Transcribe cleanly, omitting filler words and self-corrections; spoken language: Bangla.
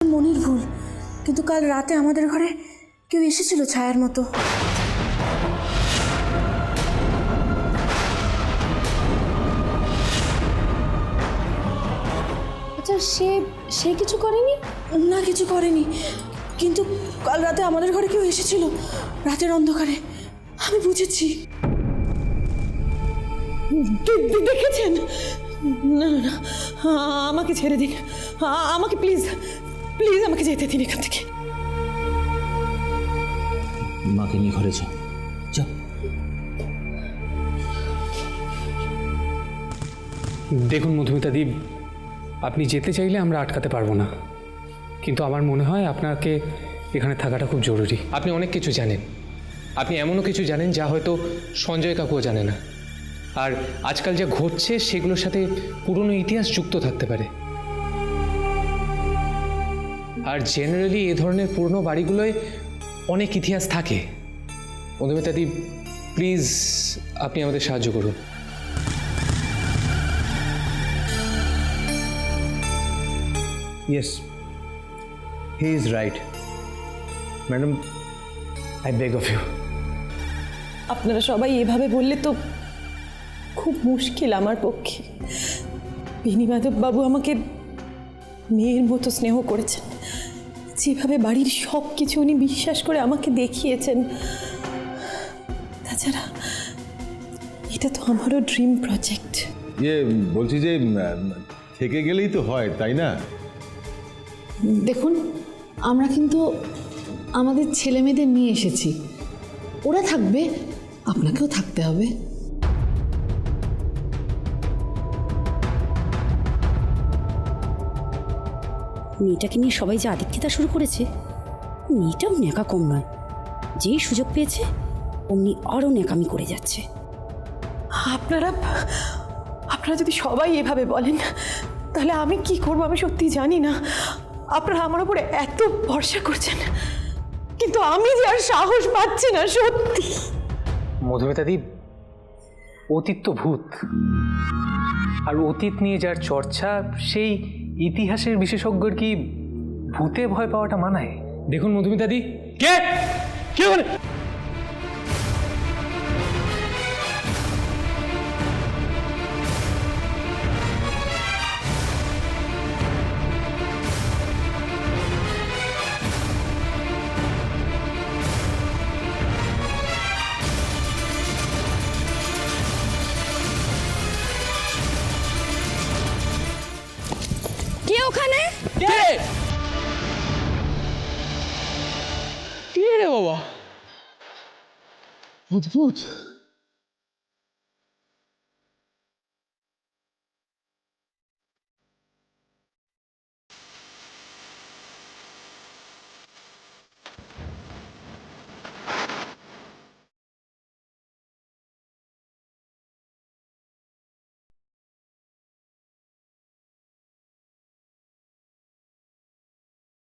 মনির ভুল, কিন্তু কাল রাতে আমাদের ঘরে কেউ এসেছিল ছায়ার মতো। আচ্ছা, সে কিছু করেনি? না, কিছু করেনি, কিন্তু কাল রাতে আমাদের ঘরে কেউ এসেছিল রাতের অন্ধকারে। আমি বুঝেছি। দেখেছেন? না না না, আমাকে ছেড়ে দিন, আমাকে প্লিজ প্লিজ আমাকে যেতে দিন এখান থেকে। মাকে নিয়ে ঘরে যাও। দেখুন মধুমিতাদি, আপনি যেতে চাইলে আমরা আটকাতে পারবো না, কিন্তু আমার মনে হয় আপনাকে এখানে থাকাটা খুব জরুরি। আপনি অনেক কিছু জানেন, আপনি এমনও কিছু জানেন যা হয়তো সঞ্জয় কাকুও জানে না। আর আজকাল যা ঘটছে সেগুলোর সাথে পুরনো ইতিহাস যুক্ত থাকতে পারে। আর জেনারেলি এ ধরনের পুরনো বাড়িগুলোয় অনেক ইতিহাস থাকে। মধুমিতাদি, প্লিজ আপনি আমাদের সাহায্য করুন। Yes, he is right. Madam, I beg of you. আপনারা সবাই এভাবে বললে তো খুব মুশকিল আমার পক্ষে। বেণীমাধব বাবু আমাকে মেয়ের মতো স্নেহ করেছেন, যেভাবে বাড়ির সব কিছু উনি বিশ্বাস করে আমাকে দেখিয়েছেন। তাছাড়া এটা তো আমারও ড্রিম প্রজেক্ট। বলছি যে থেকে গেলেই তো হয়, তাই না? দেখুন, আমরা কিন্তু আমাদের ছেলে মেয়েদের নিয়ে এসেছি, ওরা থাকবে, আপনাকেও থাকতে হবে। মেয়েটাকে নিয়ে সবাই যে আদিক্ষিতা শুরু করেছে, মেয়েটাও ন্যাকা কম নয়। যেই সুযোগ পেয়েছে অমনি আরও ন্যাকামি করে যাচ্ছে। আপনারা যদি সবাই এভাবে বলেন তাহলে আমি কি করব আমি সত্যি জানি না। আপনারা আমার উপরে এত ভরসা করছেন, কিন্তু আমি যে আর সাহস পাচ্ছি না সত্যি। মধুমিতাদি, অতীত তো ভূত, আর অতীত নিয়ে যার চর্চা সেই ইতিহাসের বিশেষজ্ঞর কি ভূতে ভয় পাওয়াটা মানায়? দেখুন মধুমিতাদি, কে কে বলে কে ওখানে? কে কে রে বাবা? ভূত।